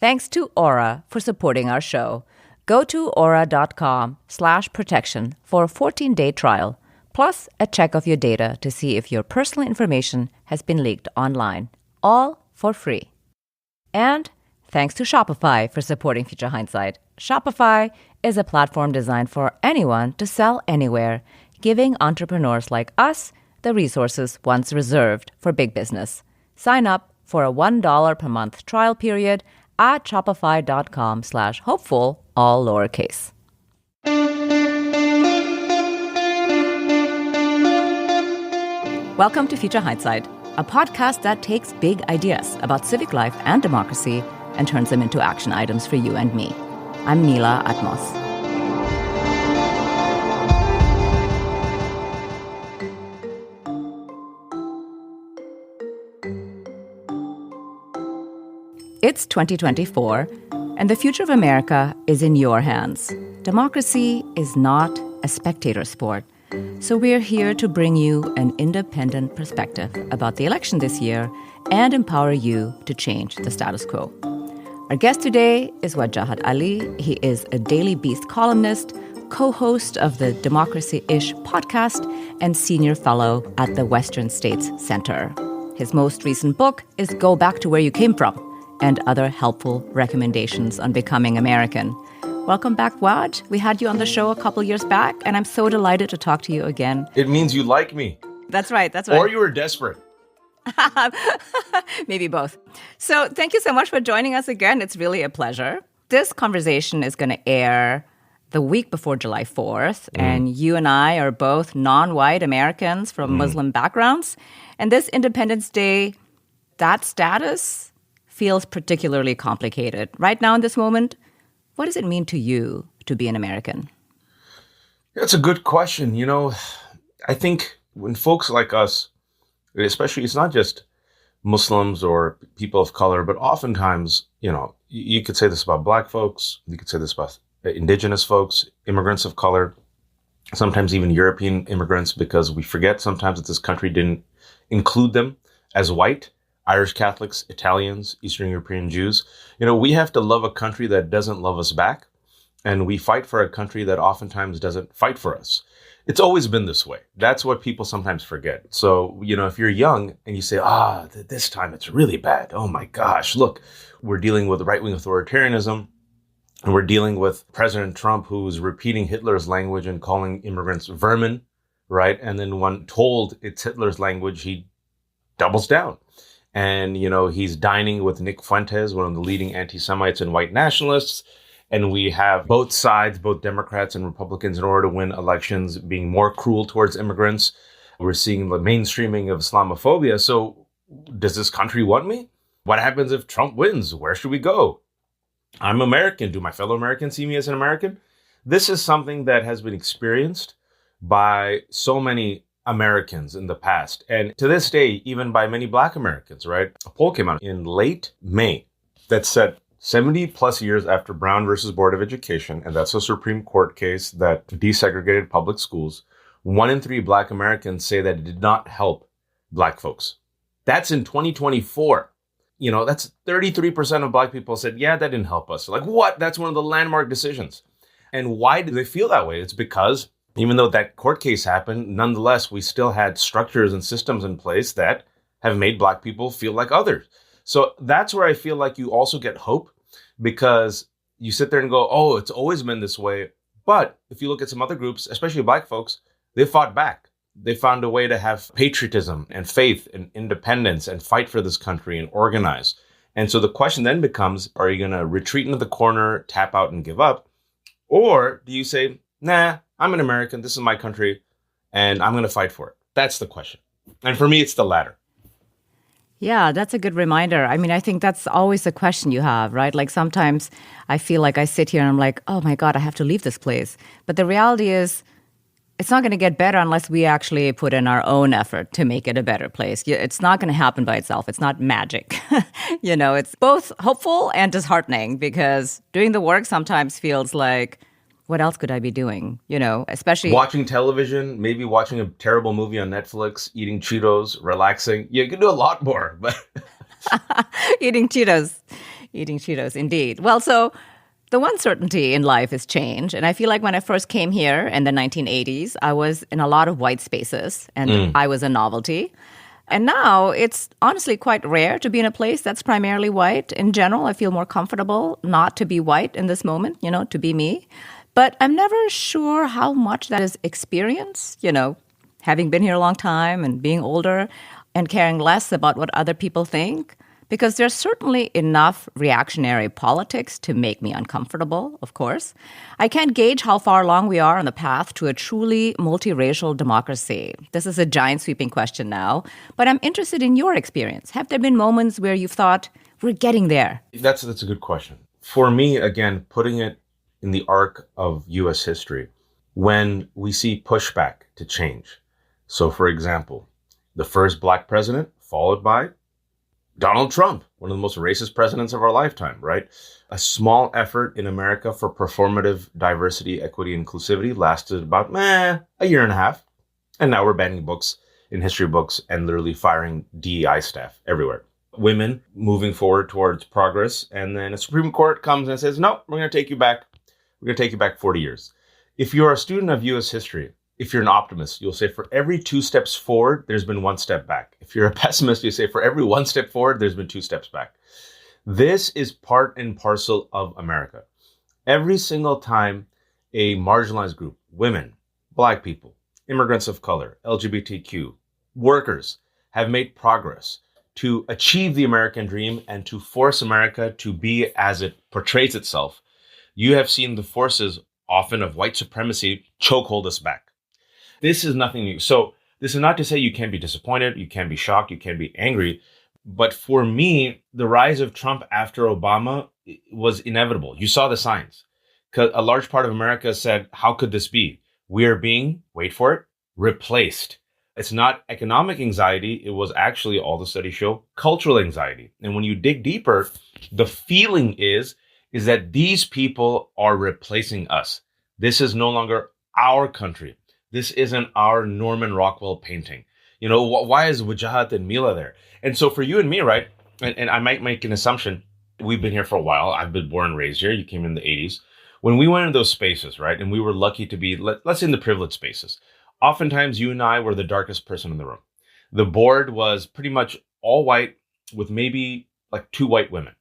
Thanks to Aura for supporting our show. Go to aura.com/protection for a 14-day trial, plus a check of your data to see if your personal information has been leaked online. All for free. And thanks to Shopify for supporting Future Hindsight. Shopify is a platform designed for anyone to sell anywhere, giving entrepreneurs like us the resources once reserved for big business. Sign up for a $1 per month trial period at shopify.com/hopeful, all lowercase. Welcome to Future Hindsight, a podcast that takes big ideas about civic life and democracy and turns them into action items for you and me. I'm Mila and Waj. It's 2024, and the future of America is in your hands. Democracy is not a spectator sport, so we're here to bring you an independent perspective about the election this year and empower you to change the status quo. Our guest today is Wajahat Ali. He is a Daily Beast columnist, co-host of the Democracy-ish podcast, and senior fellow at the Western States Center. His most recent book is Go Back to Where You Came From, and other helpful recommendations on becoming American. Welcome back, Waj. We had you on the show a couple years back, and I'm so delighted to talk to you again. It means you like me. That's right. Or you were desperate. Maybe both. So thank you so much for joining us again. It's really a pleasure. This conversation is going to air the week before July 4th, and you and I are both non-white Americans from Muslim backgrounds. And this Independence Day, that status feels particularly complicated. Right now in this moment, what does it mean to you to be an American? That's a good question. You know, I think when folks like us, especially, it's not just Muslims or people of color, but oftentimes, you know, you could say this about Black folks, you could say this about indigenous folks, immigrants of color, sometimes even European immigrants, because we forget sometimes that this country didn't include them as white. Irish Catholics, Italians, Eastern European Jews. You know, we have to love a country that doesn't love us back. And we fight for a country that oftentimes doesn't fight for us. It's always been this way. That's what people sometimes forget. So, you know, if you're young and you say, this time it's really bad. Oh my gosh, look, we're dealing with right-wing authoritarianism. And we're dealing with President Trump, who's repeating Hitler's language and calling immigrants vermin, right? And then when told it's Hitler's language, he doubles down. And, you know, he's dining with Nick Fuentes, one of the leading anti-Semites and white nationalists. And we have both sides, both Democrats and Republicans, in order to win elections, being more cruel towards immigrants. We're seeing the mainstreaming of Islamophobia. So does this country want me? What happens if Trump wins? Where should we go? I'm American. Do my fellow Americans see me as an American? This is something that has been experienced by so many Americans in the past, and to this day, even by many Black Americans, right? A poll came out in late May that said 70 plus years after Brown versus Board of Education, and that's a Supreme Court case that desegregated public schools, 1 in 3 Black Americans say that it did not help Black folks. That's in 2024. You know, that's 33% of Black people said, yeah, that didn't help us. Like, what? That's one of the landmark decisions. And why do they feel that way? It's because even though that court case happened, nonetheless, we still had structures and systems in place that have made Black people feel like others. So that's where I feel like you also get hope, because you sit there and go, oh, it's always been this way. But if you look at some other groups, especially Black folks, they fought back. They found a way to have patriotism and faith and independence and fight for this country and organize. And so the question then becomes, are you going to retreat into the corner, tap out and give up? Or do you say, nah, I'm an American, this is my country, and I'm going to fight for it? That's the question. And for me, it's the latter. Yeah, that's a good reminder. I mean, I think that's always the question you have, right? Like sometimes I feel like I sit here and I'm like, oh my God, I have to leave this place. But the reality is, it's not going to get better unless we actually put in our own effort to make it a better place. It's not going to happen by itself. It's not magic. You know, it's both hopeful and disheartening, because doing the work sometimes feels like, what else could I be doing? You know, especially watching television, maybe watching a terrible movie on Netflix, eating Cheetos, relaxing. You can do a lot more, but eating Cheetos. Eating Cheetos, indeed. Well, so the one certainty in life is change. And I feel like when I first came here in the 1980s, I was in a lot of white spaces and I was a novelty. And now it's honestly quite rare to be in a place that's primarily white. In general, I feel more comfortable not to be white in this moment, to be me. But I'm never sure how much that is experience, having been here a long time and being older and caring less about what other people think. Because there's certainly enough reactionary politics to make me uncomfortable, of course. I can't gauge how far along we are on the path to a truly multiracial democracy. This is a giant sweeping question now, but I'm interested in your experience. Have there been moments where you've thought, we're getting there? That's a good question. For me, again, putting it in the arc of U.S. history, when we see pushback to change. So, for example, the first Black president, followed by Donald Trump, one of the most racist presidents of our lifetime, right? A small effort in America for performative diversity, equity, inclusivity lasted about a year and a half. And now we're banning books in history books and literally firing DEI staff everywhere. Women moving forward towards progress. And then a Supreme Court comes and says, no, we're going to take you back. We're going to take you back 40 years. If you're a student of U.S. history, if you're an optimist, you'll say for every 2 steps forward, there's been 1 step back. If you're a pessimist, you say for every 1 step forward, there's been 2 steps back. This is part and parcel of America. Every single time a marginalized group, women, Black people, immigrants of color, LGBTQ, workers have made progress to achieve the American dream and to force America to be as it portrays itself, you have seen the forces often of white supremacy chokehold us back. This is nothing new. So this is not to say you can't be disappointed, you can't be shocked, you can't be angry. But for me, the rise of Trump after Obama was inevitable. You saw the signs. Because a large part of America said, how could this be? We are being, wait for it, replaced. It's not economic anxiety. It was actually, all the studies show, cultural anxiety. And when you dig deeper, the feeling is that these people are replacing us. This is no longer our country. This isn't our Norman Rockwell painting. Why is Wajahat and Mila there? And so for you and me, right, and I might make an assumption, we've been here for a while. I've been born and raised here. You came in the 80s. When we went into those spaces, right, and we were lucky to be, let's say in the privileged spaces, oftentimes you and I were the darkest person in the room. The board was pretty much all white with maybe like 2 white women.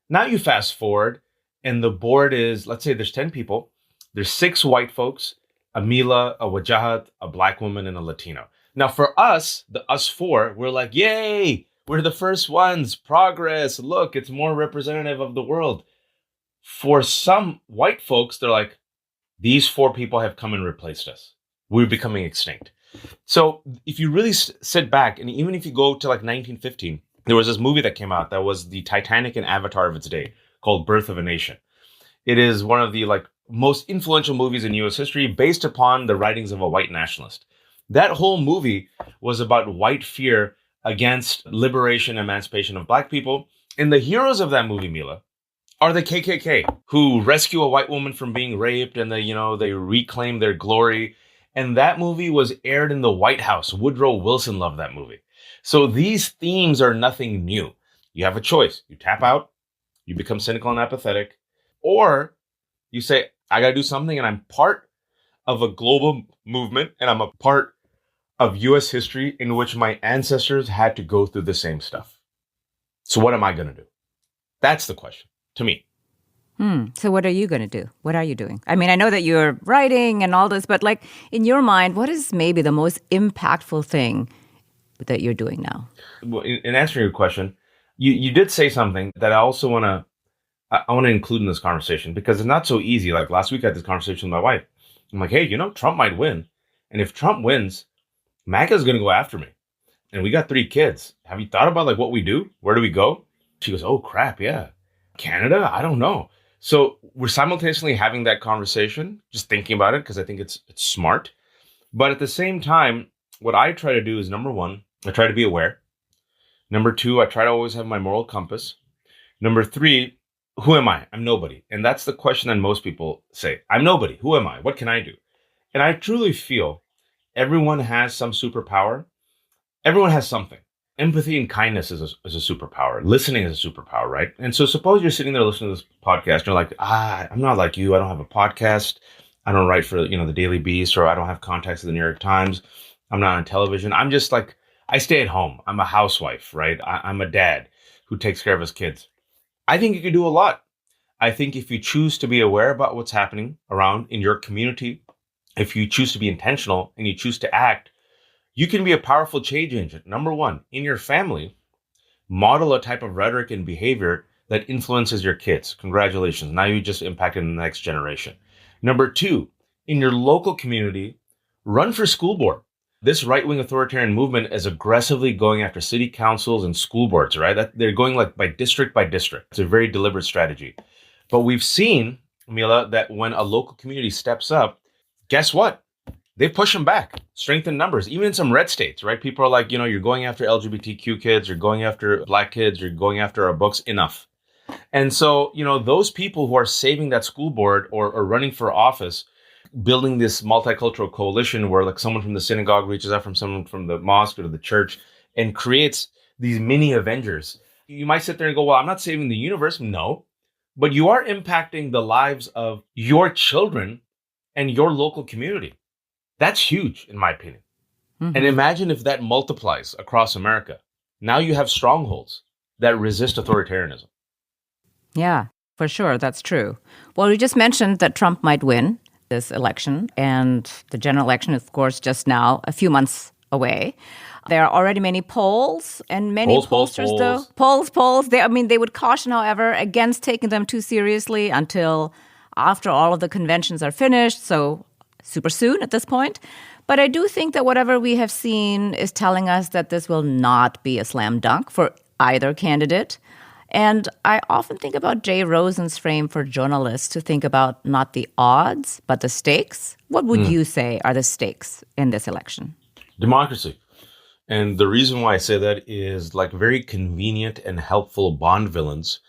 Now you fast forward and the board is, let's say there's 10 people. There's 6 white folks, a Mila, a Wajahat, a Black woman, and a Latino. Now for us, us 4, we're like, yay, we're the first ones, progress, look, it's more representative of the world. For some white folks, they're like, these 4 people have come and replaced us. We're becoming extinct. So if you really sit back, and even if you go to like 1915, there was this movie that came out that was the Titanic and Avatar of its day called Birth of a Nation. It is one of the most influential movies in U.S. history based upon the writings of a white nationalist. That whole movie was about white fear against liberation, emancipation of Black people. And the heroes of that movie, Mila, are the KKK, who rescue a white woman from being raped and they reclaim their glory. And that movie was aired in the White House. Woodrow Wilson loved that movie. So these themes are nothing new. You have a choice. You tap out, you become cynical and apathetic, or you say, I got to do something, and I'm part of a global movement, and I'm a part of U.S. history in which my ancestors had to go through the same stuff. So what am I going to do? That's the question to me. So what are you going to do? What are you doing? I mean, I know that you're writing and all this, but in your mind, what is maybe the most impactful thing that you're doing now? Well, in answering your question, you did say something that I also want to include in this conversation, because it's not so easy. Like last week I had this conversation with my wife. I'm like, hey, Trump might win. And if Trump wins, MAGA is going to go after me. And we got 3 kids. Have you thought about what we do? Where do we go? She goes, oh, crap. Yeah. Canada? I don't know. So we're simultaneously having that conversation, just thinking about it, because I think it's smart. But at the same time, what I try to do is, number 1, I try to be aware. Number 2, I try to always have my moral compass. Number 3, who am I? I'm nobody. And that's the question that most people say. I'm nobody. Who am I? What can I do? And I truly feel everyone has some superpower. Everyone has something. empathy and kindness is a superpower. Listening is a superpower, right? And so suppose you're sitting there listening to this podcast and you're like, I'm not like you. I don't have a podcast. I don't write for, the Daily Beast, or I don't have contacts at the New York Times. I'm not on television. I'm just like, I stay at home. I'm a housewife, right? I'm a dad who takes care of his kids. I think you could do a lot. I think if you choose to be aware about what's happening around in your community, if you choose to be intentional and you choose to act, you can be a powerful change agent. Number one, in your family, model a type of rhetoric and behavior that influences your kids. Congratulations. Now you just impacted the next generation. Number two, in your local community, run for school board. This right-wing authoritarian movement is aggressively going after city councils and school boards, right? They're going like by district. It's a very deliberate strategy. But we've seen, Mila, that when a local community steps up, guess what? They push them back, strengthen numbers, even in some red states, right? People are like, you're going after LGBTQ kids, you're going after Black kids, you're going after our books, enough. And so, those people who are saving that school board or running for office, building this multicultural coalition where like someone from the synagogue reaches out from someone from the mosque or to the church and creates these mini Avengers. You might sit there and go, well, I'm not saving the universe. No, but you are impacting the lives of your children and your local community. That's huge, in my opinion. Mm-hmm. And imagine if that multiplies across America. Now you have strongholds that resist authoritarianism. Yeah, for sure. That's true. Well, we just mentioned that Trump might win this election, and the general election, of course, just now, a few months away. There are already many polls and many pollsters, though. Polls. They would caution, however, against taking them too seriously until after all of the conventions are finished. So super soon at this point. But I do think that whatever we have seen is telling us that this will not be a slam dunk for either candidate. And I often think about Jay Rosen's frame for journalists to think about not the odds, but the stakes. What would you say are the stakes in this election? Democracy. And the reason why I say that is like very convenient and helpful Bond villains.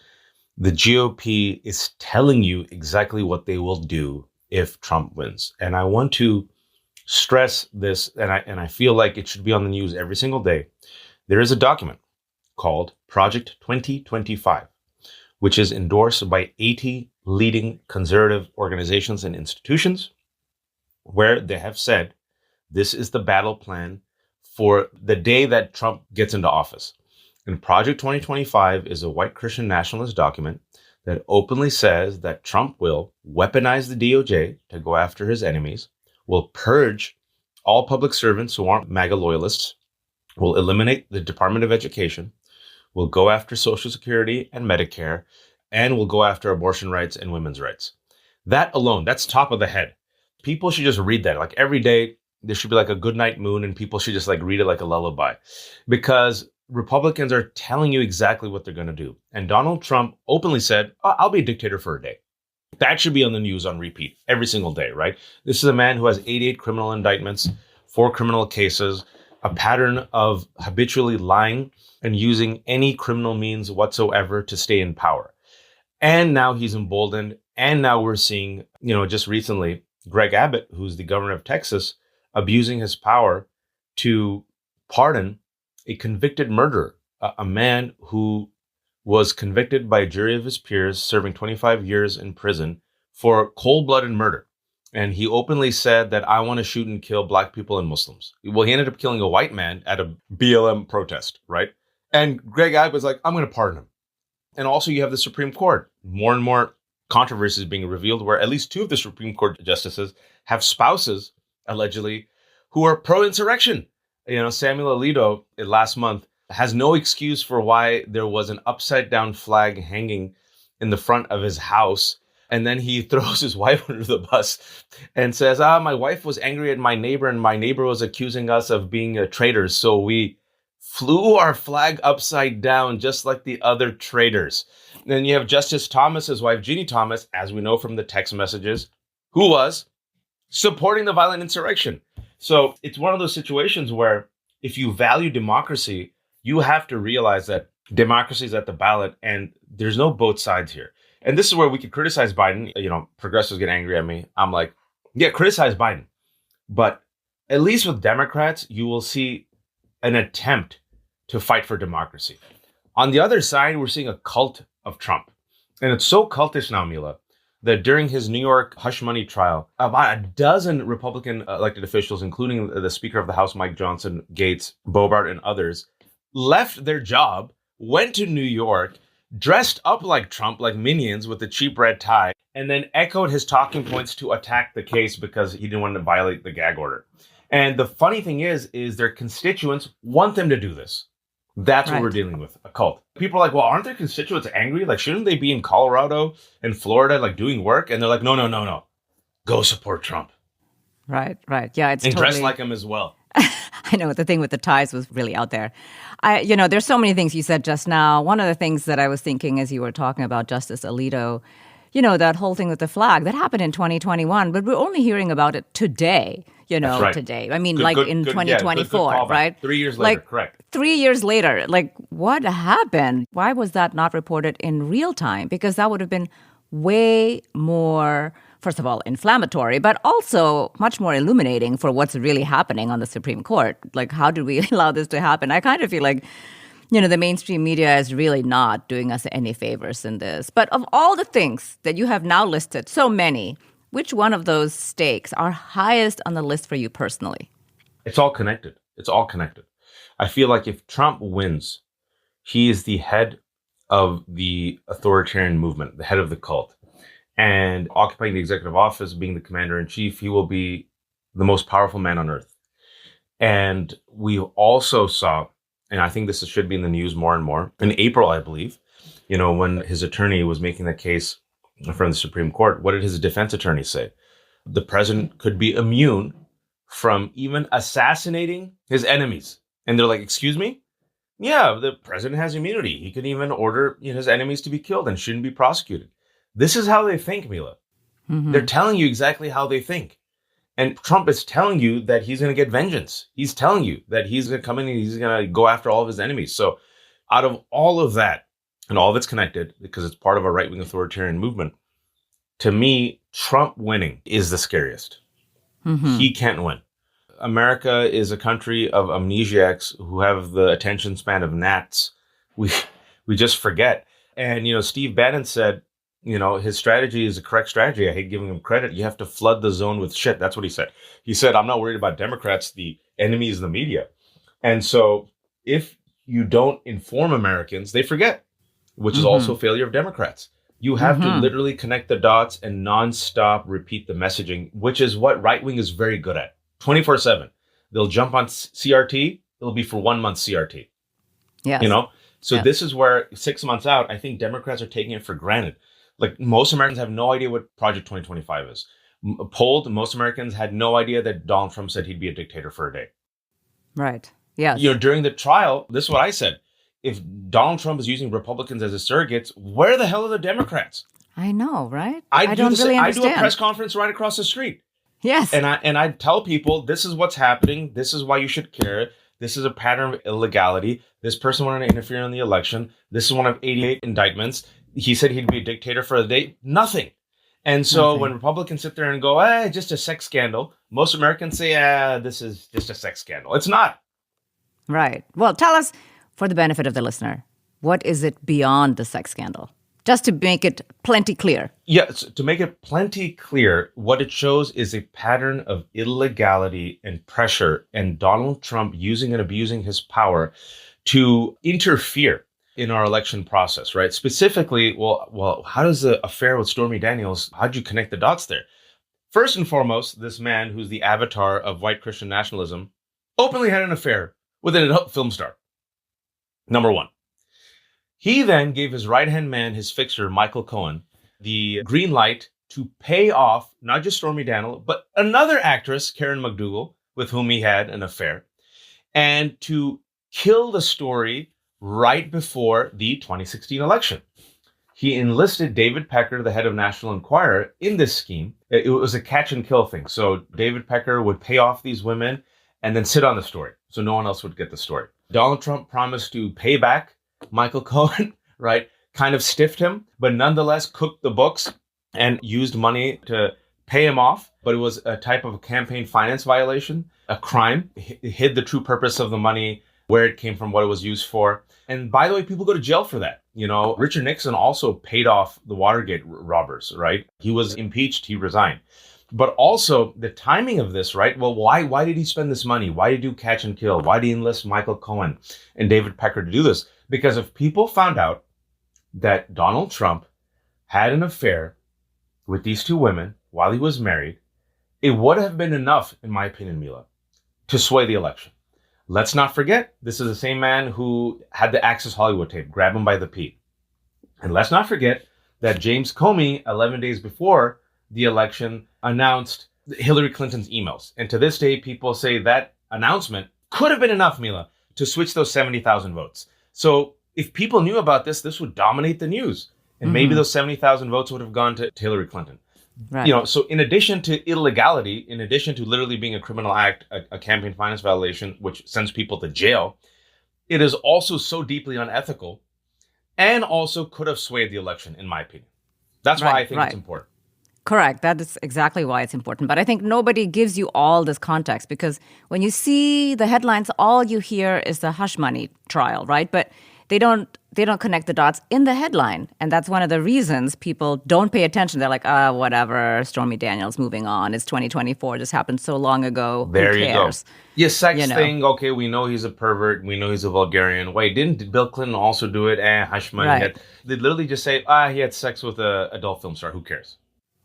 The GOP is telling you exactly what they will do if Trump wins. And I want to stress this, and I feel like it should be on the news every single day. There is a document called Project 2025, which is endorsed by 80 leading conservative organizations and institutions, where they have said this is the battle plan for the day that Trump gets into office. And Project 2025 is a white Christian nationalist document that openly says that Trump will weaponize the DOJ to go after his enemies, will purge all public servants who aren't MAGA loyalists, will eliminate the Department of Education, will go after Social Security and Medicare, and will go after abortion rights and women's rights. That alone, that's top of the head. People should just read that. Like every day, there should be like a good night moon and people should just like read it like a lullaby, because Republicans are telling you exactly what they're going to do. And Donald Trump openly said, I'll be a dictator for a day. That should be on the news on repeat every single day, right? This is a man who has 88 criminal indictments, 4 criminal cases, a pattern of habitually lying and using any criminal means whatsoever to stay in power. And now he's emboldened. And now we're seeing, just recently, Greg Abbott, who's the governor of Texas, abusing his power to pardon a convicted murderer, a man who was convicted by a jury of his peers, serving 25 years in prison for cold-blooded murder. And he openly said that I want to shoot and kill Black people and Muslims. Well, he ended up killing a white man at a BLM protest, right? And Greg Abbott was like, I'm going to pardon him. And also you have the Supreme Court. More and more controversies being revealed where at least 2 of the Supreme Court justices have spouses, allegedly, who are pro-insurrection. Samuel Alito last month has no excuse for why there was an upside down flag hanging in the front of his house. And then he throws his wife under the bus and says, my wife was angry at my neighbor and my neighbor was accusing us of being traitors. So we flew our flag upside down just like the other traitors. And then you have Justice Thomas's wife, Ginny Thomas, as we know from the text messages, who was supporting the violent insurrection. So it's one of those situations where if you value democracy, you have to realize that democracy is at the ballot and there's no both sides here. And this is where we could criticize Biden. Progressives get angry at me. I'm like, yeah, criticize Biden. But at least with Democrats, you will see an attempt to fight for democracy. On the other side, we're seeing a cult of Trump. And it's so cultish now, Mila, that during his New York hush money trial, about a dozen Republican elected officials, including the Speaker of the House, Mike Johnson, Gates, Bobart, and others, left their job, went to New York, dressed up like Trump, like minions with a cheap red tie, and then echoed his talking points to attack the case because he didn't want to violate the gag order. And the funny thing is their constituents want them to do this. That's what we're dealing with, a cult. People are like, well, aren't their constituents angry? Like, shouldn't they be in Colorado and Florida, like, doing work? And they're like, no. Go support Trump. Right. Yeah, it's and totally... dress like him as well. I know the thing with the ties was really out there. There's so many things you said just now. One of the things that I was thinking as you were talking about Justice Alito, that whole thing with the flag, that happened in 2021, but we're only hearing about it today, right. today. I mean, in 2024, good right? 3 years later, correct. 3 years later, what happened? Why was that not reported in real time? Because that would have been way more, first of all, inflammatory, but also much more illuminating for what's really happening on the Supreme Court. Like, how did we allow this to happen? I kind of feel like, the mainstream media is really not doing us any favors in this. But of all the things that you have now listed, so many, which one of those stakes are highest on the list for you personally? It's all connected. I feel like if Trump wins, he is the head of the authoritarian movement, the head of the cult. And occupying the executive office, being the commander-in-chief, he will be the most powerful man on earth. And we also saw, and I think this should be in the news more and more, in April, I believe, when his attorney was making the case in front of the Supreme Court, what did his defense attorney say? The president could be immune from even assassinating his enemies. And they're like, excuse me? Yeah, the president has immunity. He could even order his enemies to be killed and shouldn't be prosecuted. This is how they think, Mila. Mm-hmm. They're telling you exactly how they think. And Trump is telling you that he's going to get vengeance. He's telling you that he's going to come in and he's going to go after all of his enemies. So out of all of that, and all of it's connected because it's part of a right-wing authoritarian movement, to me, Trump winning is the scariest. Mm-hmm. He can't win. America is a country of amnesiacs who have the attention span of gnats. We just forget. And, Steve Bannon said, his strategy is a correct strategy. I hate giving him credit. You have to flood the zone with shit. That's what he said. He said, I'm not worried about Democrats. The enemy is the media. And so if you don't inform Americans, they forget, which is also a failure of Democrats. You have to literally connect the dots and nonstop repeat the messaging, which is what right wing is very good at. 24/7. They'll jump on CRT. It'll be for 1 month CRT. Yes. So this is where 6 months out, I think Democrats are taking it for granted. Like, most Americans have no idea what Project 2025 is. Polled, most Americans had no idea that Donald Trump said he'd be a dictator for a day. Right. Yes. During the trial, this is what I said. If Donald Trump is using Republicans as his surrogates, where the hell are the Democrats? I know, right? I don't really understand. I do a press conference right across the street. Yes. And I tell people, this is what's happening. This is why you should care. This is a pattern of illegality. This person wanted to interfere in the election. This is one of 88 indictments. He said he'd be a dictator for a day. Nothing. And so when Republicans sit there and go, just a sex scandal, most Americans say, this is just a sex scandal. It's not. Right. Well, tell us, for the benefit of the listener, what is it beyond the sex scandal? Just to make it plenty clear. Yes, to make it plenty clear, what it shows is a pattern of illegality and pressure, and Donald Trump using and abusing his power to interfere in our election process, right? Specifically, well, how does the affair with Stormy Daniels, how'd you connect the dots there? First and foremost, this man who's the avatar of white Christian nationalism openly had an affair with an adult film star. Number one. He then gave his right-hand man, his fixer, Michael Cohen, the green light to pay off not just Stormy Daniels, but another actress, Karen McDougal, with whom he had an affair, and to kill the story right before the 2016 election. He enlisted David Pecker, the head of National Enquirer, in this scheme. It was a catch and kill thing. So David Pecker would pay off these women and then sit on the story, so no one else would get the story. Donald Trump promised to pay back Michael Cohen, right? Kind of stiffed him, but nonetheless cooked the books and used money to pay him off. But it was a type of campaign finance violation, a crime. It hid the true purpose of the money where it came from, what it was used for. And by the way, people go to jail for that. Richard Nixon also paid off the Watergate robbers, right? He was impeached, he resigned. But also the timing of this, right? Well, why did he spend this money? Why did he do catch and kill? Why did he enlist Michael Cohen and David Pecker to do this? Because if people found out that Donald Trump had an affair with these two women while he was married, it would have been enough, in my opinion, Mila, to sway the election. Let's not forget, this is the same man who had the Access Hollywood tape, grab him by the pee. And let's not forget that James Comey, 11 days before the election, announced Hillary Clinton's emails. And to this day, people say that announcement could have been enough, Mila, to switch those 70,000 votes. So if people knew about this, this would dominate the news. And maybe those 70,000 votes would have gone to Hillary Clinton. Right. So in addition to illegality, in addition to literally being a criminal act, a campaign finance violation, which sends people to jail, it is also so deeply unethical and also could have swayed the election, in my opinion. That's why I think it's important. Correct. That is exactly why it's important. But I think nobody gives you all this context because when you see the headlines, all you hear is the hush money trial, right? But they don't connect the dots in the headline. And that's one of the reasons people don't pay attention. They're like, whatever, Stormy Daniels, moving on. It's 2024. This happened so long ago. There Who you cares? go. Yeah, sex thing. Okay, we know he's a pervert. We know he's a vulgarian. Wait, didn't Bill Clinton also do it? Hush money. Right. They literally just say, he had sex with an adult film star. Who cares?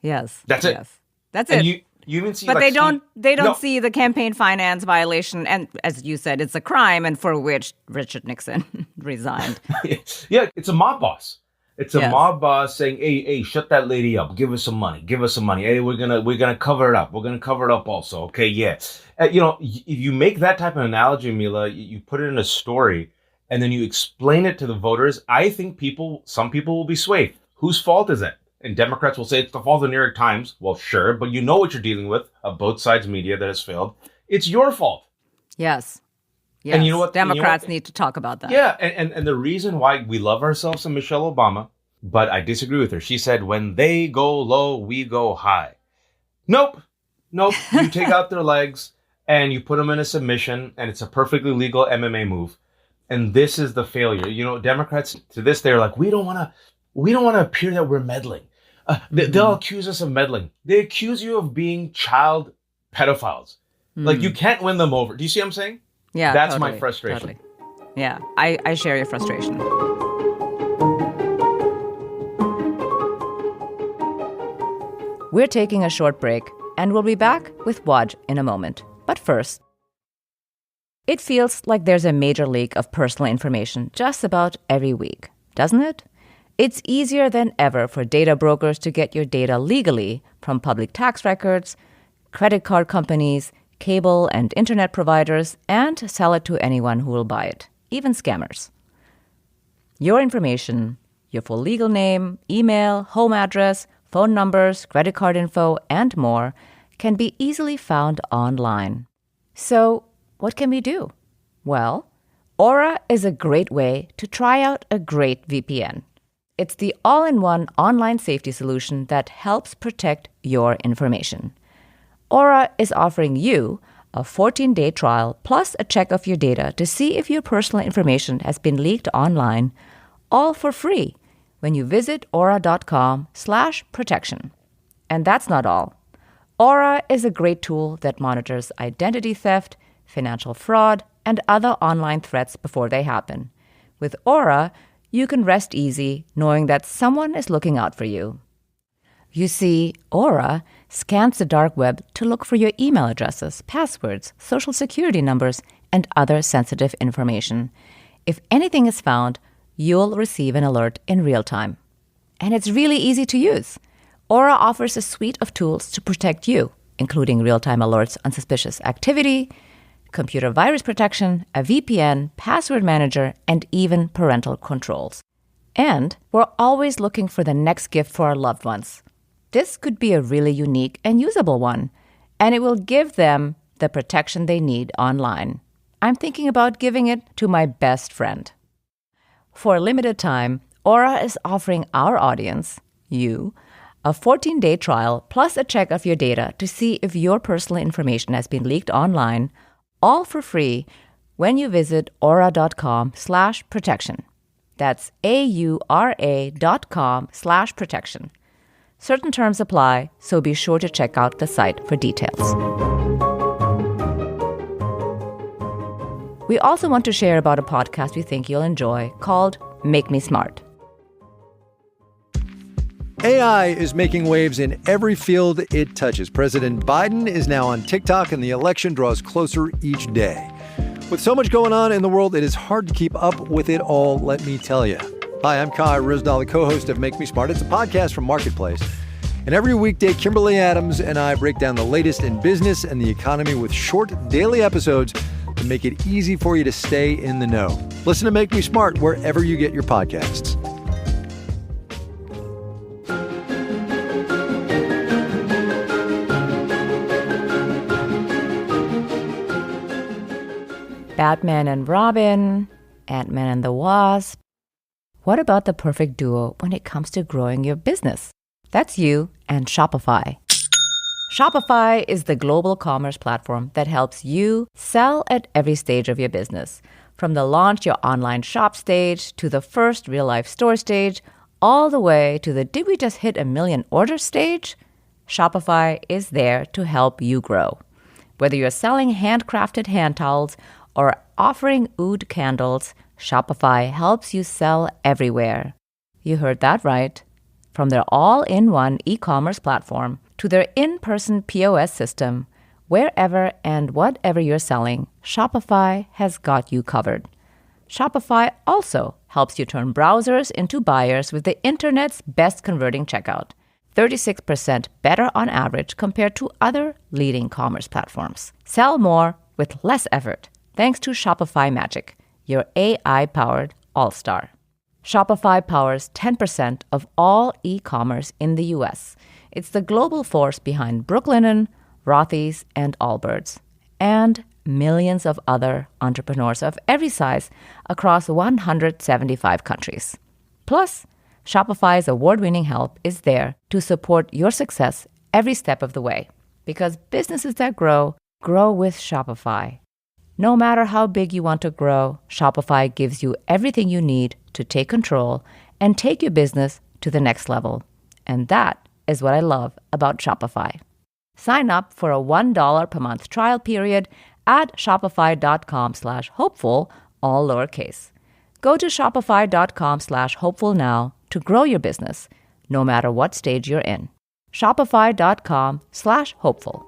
Yes. That's it. Yes. That's and it. You even see, but like, they don't see the campaign finance violation, and as you said, it's a crime, and for which Richard Nixon resigned. Yeah, it's a mob boss. It's a mob boss saying, "Hey, shut that lady up. Give us some money. Give us some money. Hey, we're gonna cover it up. We're gonna cover it up also. Okay, yeah." If you make that type of analogy, Mila, you put it in a story, and then you explain it to the voters. I think some people will be swayed. Whose fault is it? And Democrats will say it's the fault of the New York Times. Well, sure, but you know what you're dealing with, a both sides media that has failed. It's your fault. Yes. And you know what? Democrats need to talk about that. Yeah, and the reason why we love ourselves some Michelle Obama, but I disagree with her. She said, when they go low, we go high. Nope. You take out their legs and you put them in a submission, and it's a perfectly legal MMA move. And this is the failure. Democrats, to this, they're like, we don't want to appear that we're meddling. They'll accuse us of meddling. They accuse you of being child pedophiles. Like, you can't win them over. Do you see what I'm saying? Yeah, That's totally, my frustration. Totally. Yeah, I share your frustration. We're taking a short break, and we'll be back with Waj in a moment. But first, it feels like there's a major leak of personal information just about every week, doesn't it? It's easier than ever for data brokers to get your data legally from public tax records, credit card companies, cable and internet providers, and sell it to anyone who will buy it, even scammers. Your information, your full legal name, email, home address, phone numbers, credit card info, and more can be easily found online. So, what can we do? Well, Aura is a great way to try out a great VPN. It's the all-in-one online safety solution that helps protect your information. Aura is offering you a 14-day trial plus a check of your data to see if your personal information has been leaked online, all for free when you visit aura.com/protection. And that's not all. Aura is a great tool that monitors identity theft, financial fraud, and other online threats before they happen. With Aura, you can rest easy knowing that someone is looking out for you. You see, Aura scans the dark web to look for your email addresses, passwords, social security numbers, and other sensitive information. If anything is found, you'll receive an alert in real time. And it's really easy to use. Aura offers a suite of tools to protect you, including real-time alerts on suspicious activity, computer virus protection, a VPN, password manager, and even parental controls. And we're always looking for the next gift for our loved ones. This could be a really unique and usable one, and it will give them the protection they need online. I'm thinking about giving it to my best friend. For a limited time, Aura is offering our audience, you, a 14-day trial plus a check of your data to see if your personal information has been leaked online, all for free when you visit aura.com/protection. That's AURA.com/protection. Certain terms apply, so be sure to check out the site for details. We also want to share about a podcast we think you'll enjoy called Make Me Smart. AI is making waves in every field it touches. President Biden is now on TikTok, and the election draws closer each day. With so much going on in the world, it is hard to keep up with it all, let me tell you. Hi, I'm Kai Rizdal, the co-host of Make Me Smart. It's a podcast from Marketplace. And every weekday, Kimberly Adams and I break down the latest in business and the economy with short daily episodes to make it easy for you to stay in the know. Listen to Make Me Smart wherever you get your podcasts. Batman and Robin, Ant-Man and the Wasp. What about the perfect duo when it comes to growing your business? That's you and Shopify. Shopify is the global commerce platform that helps you sell at every stage of your business. From the launch your online shop stage to the first real-life store stage, all the way to the did we just hit 1 million orders stage? Shopify is there to help you grow. Whether you're selling handcrafted hand towels or offering oud candles, Shopify helps you sell everywhere. You heard that right. From their all-in-one e-commerce platform to their in-person POS system, wherever and whatever you're selling, Shopify has got you covered. Shopify also helps you turn browsers into buyers with the internet's best converting checkout, 36% better on average compared to other leading commerce platforms. Sell more with less effort. Thanks to Shopify Magic, your AI-powered all-star. Shopify powers 10% of all e-commerce in the U.S. It's the global force behind Brooklinen, Rothy's, and Allbirds, and millions of other entrepreneurs of every size across 175 countries. Plus, Shopify's award-winning help is there to support your success every step of the way. Because businesses that grow, grow with Shopify. No matter how big you want to grow, Shopify gives you everything you need to take control and take your business to the next level. And that is what I love about Shopify. Sign up for a $1 per month trial period at shopify.com/hopeful, all lowercase. Go to shopify.com/hopeful now to grow your business, no matter what stage you're in. Shopify.com/hopeful.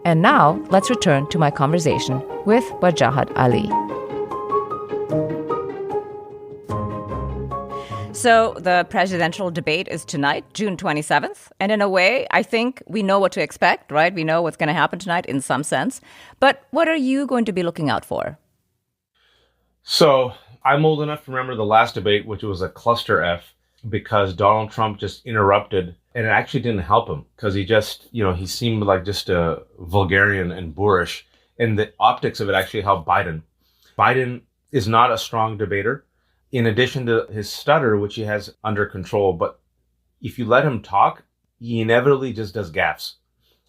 And now, let's return to my conversation with Wajahat Ali. So the presidential debate is tonight, June 27th. And in a way, I think we know what to expect, right? We know what's going to happen tonight in some sense. But what are you going to be looking out for? So I'm old enough to remember the last debate, which was a cluster F, because Donald Trump just interrupted. And it actually didn't help him because he just, he seemed like just a vulgarian and boorish. And the optics of it actually helped Biden. Biden is not a strong debater, in addition to his stutter, which he has under control. But if you let him talk, he inevitably just does gaffes.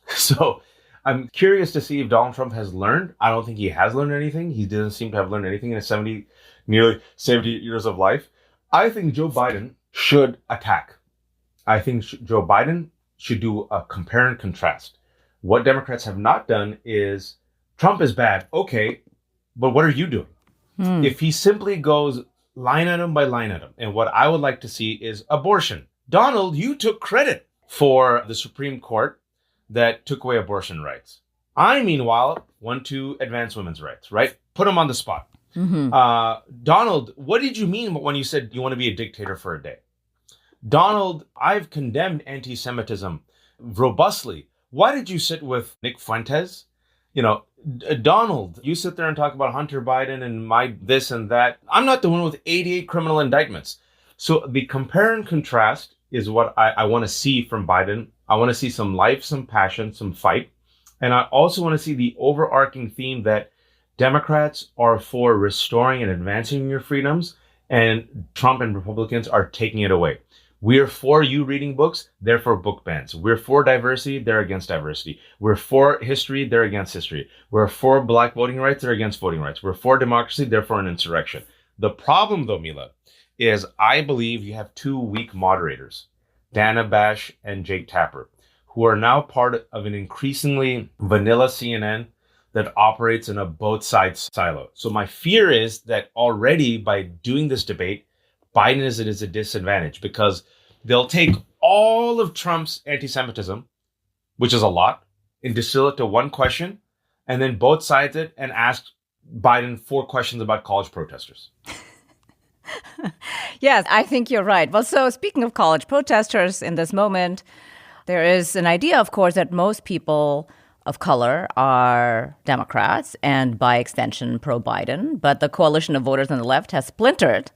So I'm curious to see if Donald Trump has learned. I don't think he has learned anything. He doesn't seem to have learned anything in his nearly 70 years of life. I think Joe Biden should attack. I think Joe Biden should do a compare and contrast. What Democrats have not done is, Trump is bad. Okay, but what are you doing? If he simply goes line item by line item, and what I would like to see is abortion. Donald, you took credit for the Supreme Court that took away abortion rights. I, meanwhile, want to advance women's rights, right? Put him on the spot. Donald, what did you mean when you said you want to be a dictator for a day? Donald, I've condemned anti-Semitism robustly. Why did you sit with Nick Fuentes? Donald, you sit there and talk about Hunter Biden and my this and that. I'm not the one with 88 criminal indictments. So the compare and contrast is what I want to see from Biden. I want to see some life, some passion, some fight. And I also want to see the overarching theme that Democrats are for restoring and advancing your freedoms, and Trump and Republicans are taking it away. We're for you reading books, they're for book bans. We're for diversity, they're against diversity. We're for history, they're against history. We're for black voting rights, they're against voting rights. We're for democracy, they're for an insurrection. The problem, though, Mila, is I believe you have two weak moderators, Dana Bash and Jake Tapper, who are now part of an increasingly vanilla CNN that operates in a both sides silo. So my fear is that already by doing this debate, Biden is at a disadvantage because they'll take all of Trump's anti-Semitism, which is a lot, and distill it to one question, and then both sides it and ask Biden 4 questions about college protesters. Yes, I think you're right. Well, so speaking of college protesters in this moment, there is an idea, of course, that most people of color are Democrats and by extension pro-Biden, but the coalition of voters on the left has splintered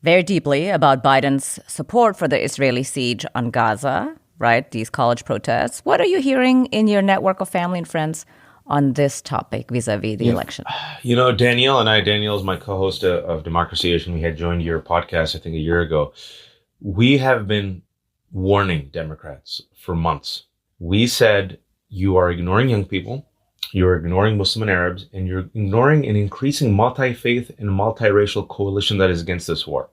very deeply about Biden's support for the Israeli siege on Gaza, right? These college protests. What are you hearing in your network of family and friends on this topic vis-a-vis the election? You know, Danielle and I, Danielle is my co-host of Democracyation. We had joined your podcast, I think, a year ago. We have been warning Democrats for months. We said, you are ignoring young people, you're ignoring Muslim and Arabs, and you're ignoring an increasing multi-faith and multiracial coalition that is against this war.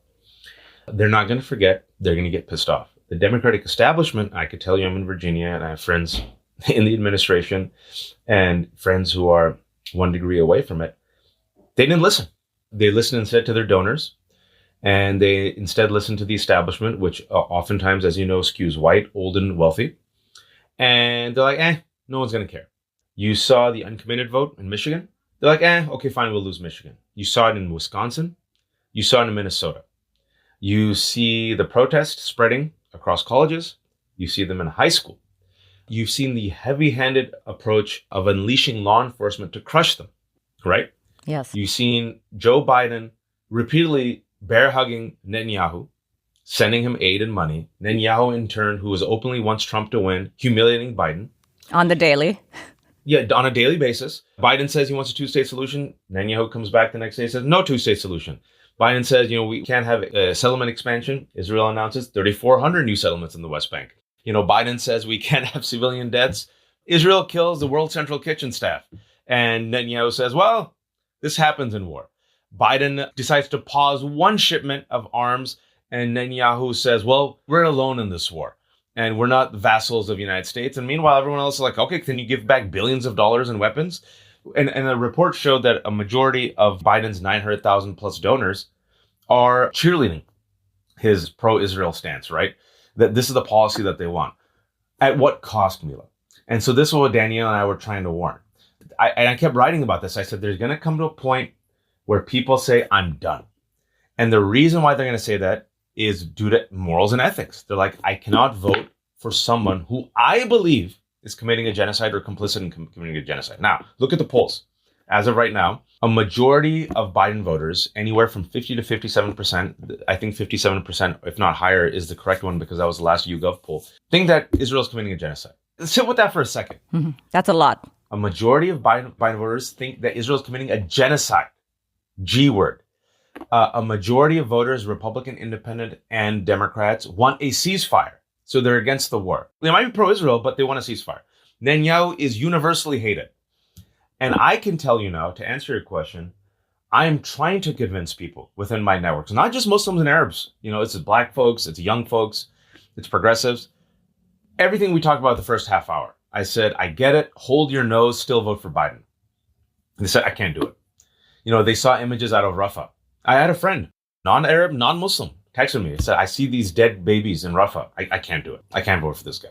They're not going to forget. They're going to get pissed off. The Democratic establishment, I could tell you I'm in Virginia and I have friends in the administration and friends who are 1 degree away from it. They didn't listen. They listened instead to their donors. And they instead listened to the establishment, which oftentimes, as you know, skews white, old, and wealthy. And they're like, no one's going to care. You saw the uncommitted vote in Michigan. They're like, okay, fine, we'll lose Michigan. You saw it in Wisconsin. You saw it in Minnesota. You see the protests spreading across colleges. You see them in high school. You've seen the heavy-handed approach of unleashing law enforcement to crush them, right? Yes. You've seen Joe Biden repeatedly bear-hugging Netanyahu, sending him aid and money. Netanyahu, in turn, who was openly wants Trump to win, humiliating Biden. On the daily. Yeah, on a daily basis. Biden says he wants a 2-state solution. Netanyahu comes back the next day and says, no 2-state solution. Biden says, we can't have a settlement expansion. Israel announces 3,400 new settlements in the West Bank. Biden says we can't have civilian deaths. Israel kills the World Central Kitchen staff. And Netanyahu says, well, this happens in war. Biden decides to pause one shipment of arms. And Netanyahu says, well, we're alone in this war. And we're not vassals of the United States. And meanwhile, everyone else is like, okay, can you give back billions of dollars in weapons? And a report showed that a majority of Biden's 900,000 plus donors are cheerleading his pro-Israel stance, right? That this is the policy that they want. At what cost, Mila? And so this is what Danielle and I were trying to warn. I kept writing about this. I said, there's going to come to a point where people say, I'm done. And the reason why they're going to say that is due to morals and ethics. They're like, I cannot vote for someone who I believe is committing a genocide or complicit in committing a genocide. Now, look at the polls. As of right now, a majority of Biden voters, anywhere from 50 to 57%, I think 57%, if not higher, is the correct one because that was the last YouGov poll, think that Israel is committing a genocide. Let's sit with that for a second. Mm-hmm. That's a lot. A majority of Biden voters think that Israel is committing a genocide. G word. A majority of voters, Republican, Independent, and Democrats, want a ceasefire. So they're against the war. They might be pro-Israel, but they want a ceasefire. Netanyahu is universally hated. And I can tell you now, to answer your question, I am trying to convince people within my networks, not just Muslims and Arabs. It's black folks, it's young folks, it's progressives. Everything we talked about the first half hour, I said, I get it. Hold your nose, still vote for Biden. And they said, I can't do it. They saw images out of Rafah. I had a friend, non-Arab, non-Muslim, texted me. He said, I see these dead babies in Rafah. I can't do it. I can't vote for this guy.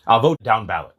I'll vote down ballot.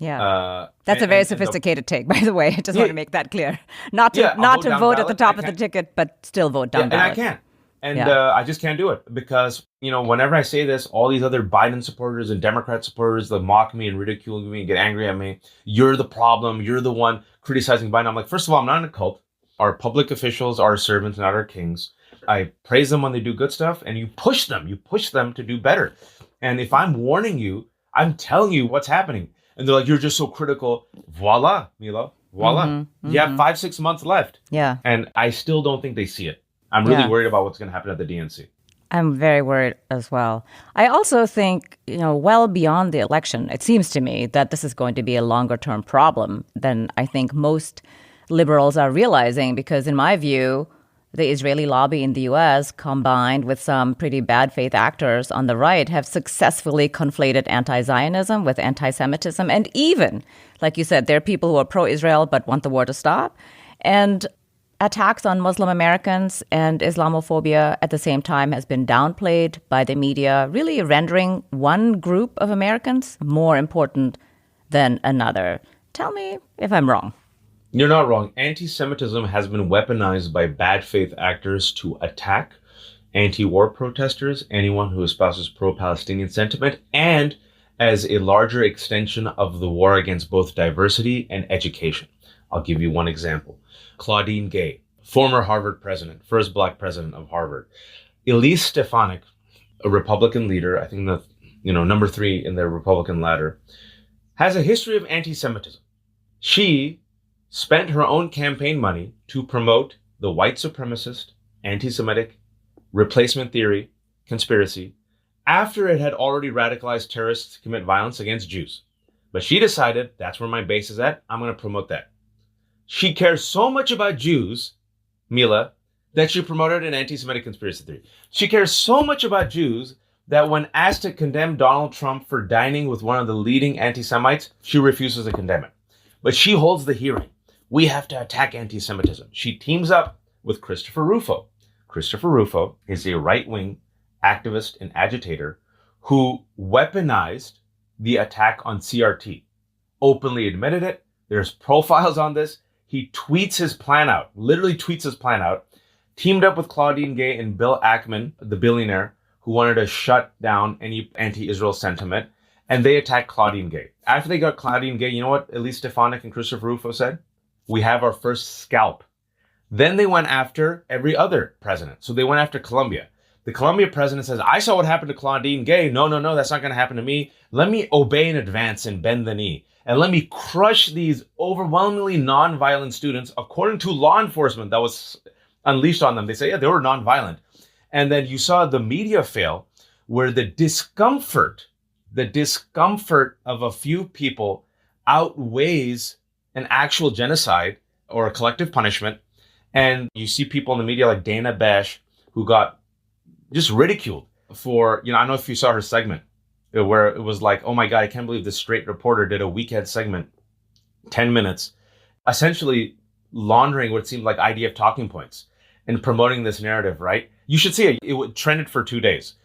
Yeah. That's a very sophisticated take, by the way. I just want to make that clear. Not to vote at the top of the ticket, but still vote down ballot. And I can't. And I just can't do it because, whenever I say this, all these other Biden supporters and Democrat supporters that mock me and ridicule me and get angry at me. You're the problem. You're the one criticizing Biden. I'm like, first of all, I'm not in a cult. Our public officials are servants, not our kings. I praise them when they do good stuff, and you push them. You push them to do better. And if I'm warning you, I'm telling you what's happening. And they're like, you're just so critical. Voila, Mila. Voila. Mm-hmm. You have 5-6 months left. Yeah. And I still don't think they see it. I'm really worried about what's going to happen at the DNC. I'm very worried as well. I also think, well beyond the election, it seems to me that this is going to be a longer term problem than I think most liberals are realizing, because in my view, the Israeli lobby in the US, combined with some pretty bad faith actors on the right, have successfully conflated anti-Zionism with anti-Semitism. And even, like you said, there are people who are pro-Israel but want the war to stop. And attacks on Muslim Americans and Islamophobia at the same time has been downplayed by the media, really rendering one group of Americans more important than another. Tell me if I'm wrong. You're not wrong. Anti-Semitism has been weaponized by bad faith actors to attack anti-war protesters, anyone who espouses pro-Palestinian sentiment, and as a larger extension of the war against both diversity and education. I'll give you one example. Claudine Gay, former Harvard president, first black president of Harvard. Elise Stefanik, a Republican leader, I think number 3 in the Republican ladder, has a history of anti-Semitism. She spent her own campaign money to promote the white supremacist, anti-Semitic, replacement theory, conspiracy, after it had already radicalized terrorists to commit violence against Jews. But she decided, that's where my base is at, I'm going to promote that. She cares so much about Jews, Mila, that she promoted an anti-Semitic conspiracy theory. She cares so much about Jews that when asked to condemn Donald Trump for dining with one of the leading anti-Semites, she refuses to condemn it. But she holds the hearing. We have to attack anti-Semitism. She teams up with Christopher Rufo. Christopher Rufo is a right-wing activist and agitator who weaponized the attack on CRT, openly admitted it. There's profiles on this. He tweets his plan out, literally tweets his plan out, teamed up with Claudine Gay and Bill Ackman, the billionaire, who wanted to shut down any anti-Israel sentiment, and they attacked Claudine Gay. After they got Claudine Gay, you know what Elise Stefanik and Christopher Rufo said? We have our first scalp. Then they went after every other president. So they went after Colombia. The Colombia president says, I saw what happened to Claudine Gay. No, that's not going to happen to me. Let me obey in advance and bend the knee. And let me crush these overwhelmingly nonviolent students, according to law enforcement that was unleashed on them. They say, yeah, they were nonviolent. And then you saw the media fail, where the discomfort of a few people outweighs an actual genocide or a collective punishment. And you see people in the media like Dana Bash, who got just ridiculed for, I don't know if you saw her segment, where it was like, oh my God, I can't believe this straight reporter did a weekend segment, 10 minutes, essentially laundering what seemed like IDF talking points and promoting this narrative, right? You should see it. It trended for 2 days.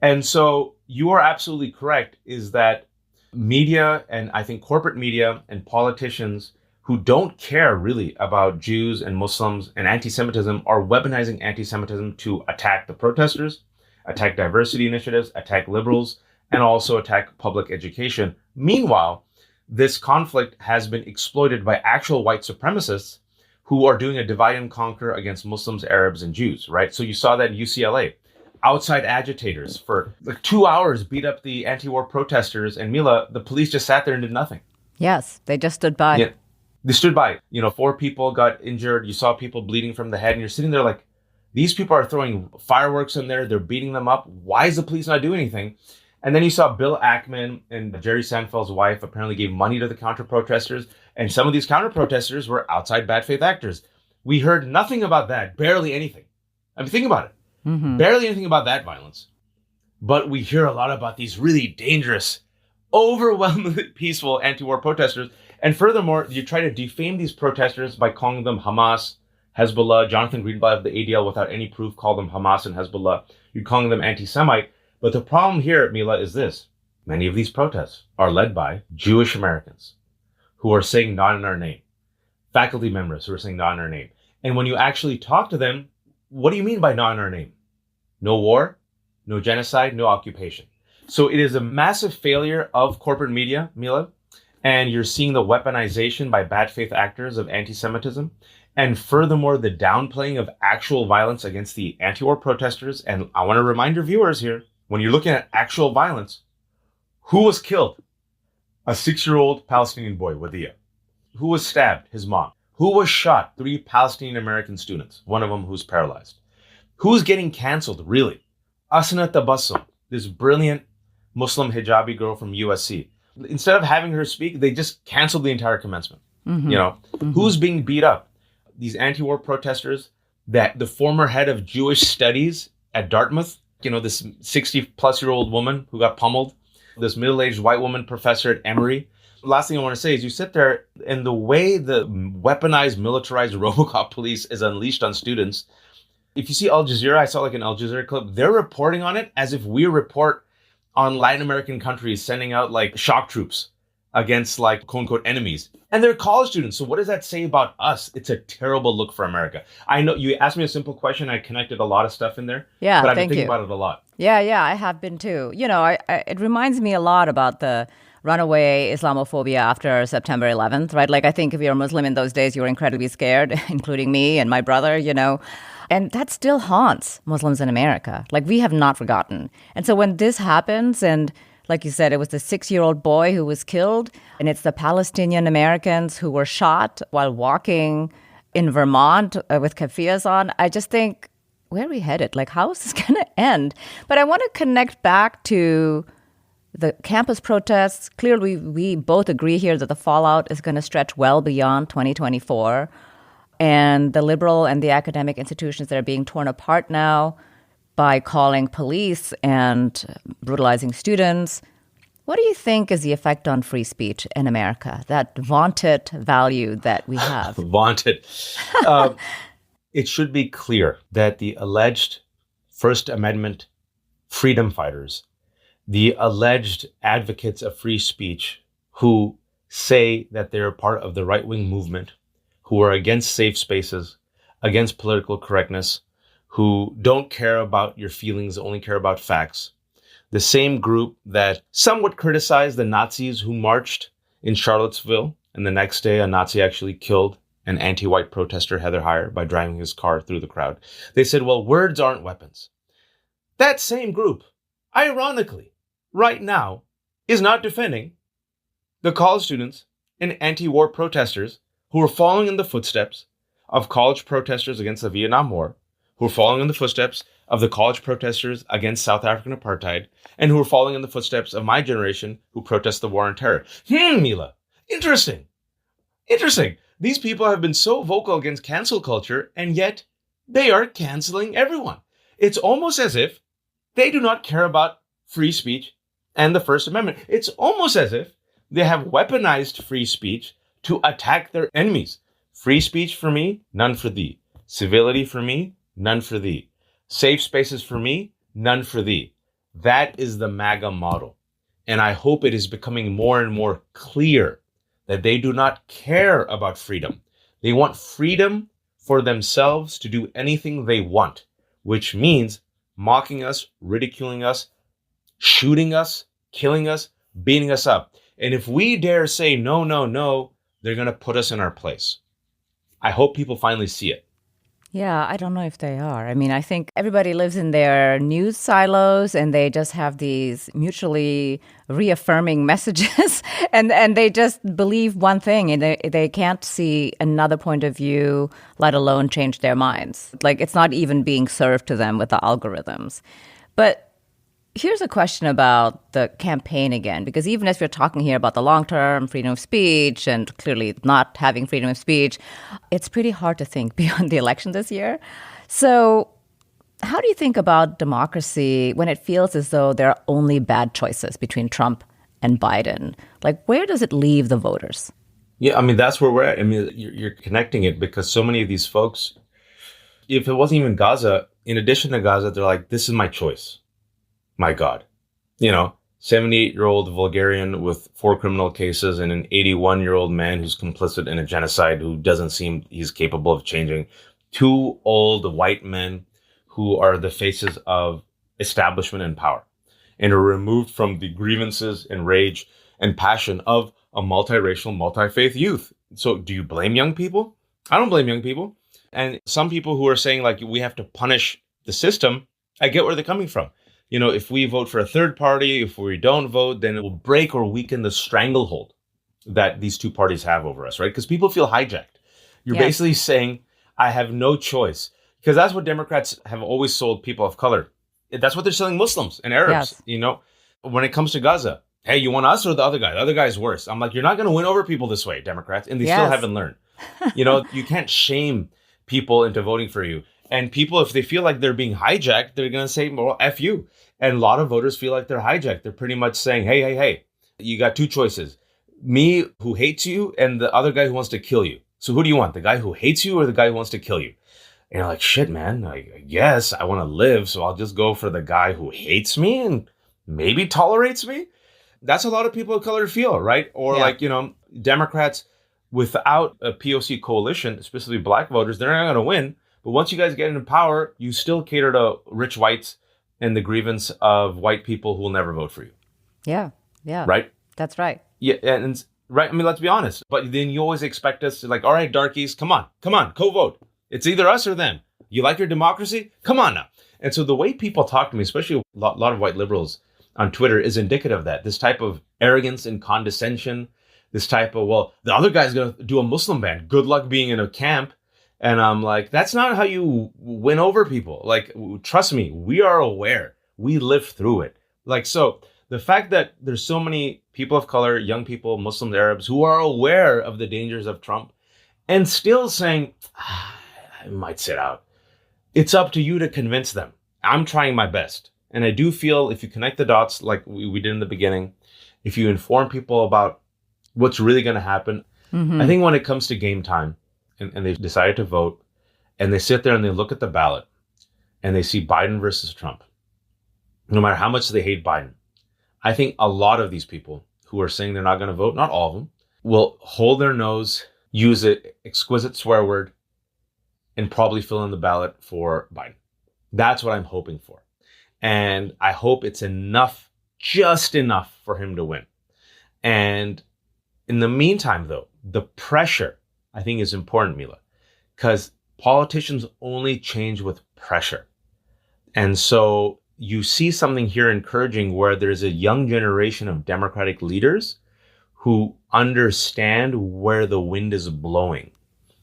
And so you are absolutely correct, is that media, and I think corporate media and politicians who don't care really about Jews and Muslims and anti-Semitism are weaponizing anti-Semitism to attack the protesters, attack diversity initiatives, attack liberals, and also attack public education. Meanwhile, this conflict has been exploited by actual white supremacists who are doing a divide and conquer against Muslims, Arabs, and Jews, right? So you saw that in UCLA. Outside agitators for like 2 hours beat up the anti-war protesters, and Mila, the police just sat there and did nothing. Yes, they just stood by. Yeah, they stood by. 4 people got injured. You saw people bleeding from the head, and you're sitting there like, these people are throwing fireworks in there. They're beating them up. Why is the police not doing anything? And then you saw Bill Ackman and Jerry Seinfeld's wife apparently gave money to the counter-protesters. And some of these counter-protesters were outside bad faith actors. We heard nothing about that, barely anything. I mean, think about it. Mm-hmm. Barely anything about that violence. But we hear a lot about these really dangerous, overwhelmingly peaceful anti-war protesters. And furthermore, you try to defame these protesters by calling them Hamas, Hezbollah. Jonathan Greenblatt of the ADL, without any proof, called them Hamas and Hezbollah. You're calling them anti-Semite. But the problem here, Mila, is this. Many of these protests are led by Jewish Americans who are saying not in our name. Faculty members who are saying not in our name. And when you actually talk to them, what do you mean by not in our name? No war, no genocide, no occupation. So it is a massive failure of corporate media, Mila. And you're seeing the weaponization by bad faith actors of anti-Semitism. And furthermore, the downplaying of actual violence against the anti-war protesters. And I want to remind your viewers here, when you're looking at actual violence, who was killed? A 6-year-old Palestinian boy, Wadia. Who was stabbed? His mom. Who was shot? 3 Palestinian American students, one of them who's paralyzed. Who's getting canceled, really? Asna Tabassum, this brilliant Muslim hijabi girl from USC. Instead of having her speak, they just canceled the entire commencement. Who's being beat up? These anti-war protesters, that the former head of Jewish studies at Dartmouth, this 60-plus-year-old woman who got pummeled, this middle-aged white woman professor at Emory. Last thing I want to say is you sit there and the way the weaponized, militarized RoboCop police is unleashed on students. If you see Al Jazeera, I saw like an Al Jazeera clip, they're reporting on it as if we report on Latin American countries sending out like shock troops against like quote unquote enemies. And they're college students. So what does that say about us? It's a terrible look for America. I know you asked me a simple question. I connected a lot of stuff in there. Yeah, but I've been thinking about it a lot. Yeah, I have been too. It reminds me a lot about the runaway Islamophobia after September 11th, right? Like I think if you're a Muslim in those days, you were incredibly scared, including me and my brother, And that still haunts Muslims in America. Like we have not forgotten. And so when this happens and like you said, it was the 6-year-old boy who was killed, and it's the Palestinian Americans who were shot while walking in Vermont with keffiyehs on. I just think, where are we headed? Like, how is this going to end? But I want to connect back to the campus protests. Clearly, we both agree here that the fallout is going to stretch well beyond 2024. And the liberal and the academic institutions that are being torn apart now by calling police and brutalizing students. What do you think is the effect on free speech in America, that vaunted value that we have? Vaunted. It should be clear that the alleged First Amendment freedom fighters, the alleged advocates of free speech who say that they're part of the right-wing movement, who are against safe spaces, against political correctness, who don't care about your feelings, only care about facts. The same group that somewhat criticized the Nazis who marched in Charlottesville, and the next day a Nazi actually killed an anti-white protester, Heather Heyer, by driving his car through the crowd. They said, well, words aren't weapons. That same group, ironically, right now, is not defending the college students and anti-war protesters who are following in the footsteps of college protesters against the Vietnam War, who are following in the footsteps of the college protesters against South African apartheid, and who are following in the footsteps of my generation who protest the war on terror. Mila, interesting. These people have been so vocal against cancel culture, and yet they are canceling everyone. It's almost as if they do not care about free speech and the First Amendment. It's almost as if they have weaponized free speech to attack their enemies. Free speech for me, none for thee. Civility for me, none for thee. Safe spaces for me, none for thee. That is the MAGA model. And I hope it is becoming more and more clear that they do not care about freedom. They want freedom for themselves to do anything they want, which means mocking us, ridiculing us, shooting us, killing us, beating us up. And if we dare say no, no, no, they're going to put us in our place. I hope people finally see it. Yeah, I don't know if they are. I mean, I think everybody lives in their news silos and they just have these mutually reaffirming messages and they just believe one thing and they can't see another point of view, let alone change their minds. Like it's not even being served to them with the algorithms. But here's a question about the campaign again, because even as we're talking here about the long-term freedom of speech and clearly not having freedom of speech, it's pretty hard to think beyond the election this year. So how do you think about democracy when it feels as though there are only bad choices between Trump and Biden? Like, where does it leave the voters? Yeah, I mean, that's where we're at. I mean, you're connecting it because so many of these folks, if it wasn't even Gaza, in addition to Gaza, they're like, this is my choice. My God, 78-year-old Bulgarian with 4 criminal cases and an 81-year-old man who's complicit in a genocide who doesn't seem he's capable of changing. 2 old white men who are the faces of establishment and power and are removed from the grievances and rage and passion of a multiracial, multi-faith youth. So do you blame young people? I don't blame young people. And some people who are saying like we have to punish the system, I get where they're coming from. If we vote for a third party, if we don't vote, then it will break or weaken the stranglehold that these 2 parties have over us, right? Because people feel hijacked. You're basically saying, I have no choice. Because that's what Democrats have always sold people of color. That's what they're selling Muslims and Arabs, Yes. when it comes to Gaza. Hey, you want us or the other guy? The other guy's worse. I'm like, you're not going to win over people this way, Democrats. And they still Yes. haven't learned. You can't shame people into voting for you. And people, if they feel like they're being hijacked, they're going to say, well, F you. And a lot of voters feel like they're hijacked. They're pretty much saying, hey, you got two choices. Me, who hates you, and the other guy who wants to kill you. So who do you want? The guy who hates you or the guy who wants to kill you? And you're like, shit, man, I guess I want to live. So I'll just go for the guy who hates me and maybe tolerates me. That's a lot of people of color feel, right? Or Democrats without a POC coalition, especially black voters, they're not going to win. But once you guys get into power, you still cater to rich whites and the grievance of white people who will never vote for you. Yeah. Right? That's right. Yeah, and right. I mean, let's be honest. But then you always expect us to all right, darkies, come on, co-vote. It's either us or them. You like your democracy? Come on now. And so the way people talk to me, especially a lot of white liberals on Twitter, is indicative of that. This type of arrogance and condescension, this type of, well, the other guy's going to do a Muslim ban. Good luck being in a camp. And I'm like, that's not how you win over people. Trust me, we are aware. We live through it. So the fact that there's so many people of color, young people, Muslims, Arabs, who are aware of the dangers of Trump and still saying, I might sit out. It's up to you to convince them. I'm trying my best. And I do feel if you connect the dots like we did in the beginning, if you inform people about what's really going to happen, I think when it comes to game time, and they decide to vote, and they sit there and they look at the ballot, and they see Biden versus Trump, no matter how much they hate Biden, I think a lot of these people who are saying they're not going to vote, not all of them, will hold their nose, use an exquisite swear word, and probably fill in the ballot for Biden. That's what I'm hoping for. And I hope it's enough, just enough for him to win. And in the meantime, though, the pressure I think is important, Mila, because politicians only change with pressure. And so you see something here encouraging where there's a young generation of Democratic leaders who understand where the wind is blowing.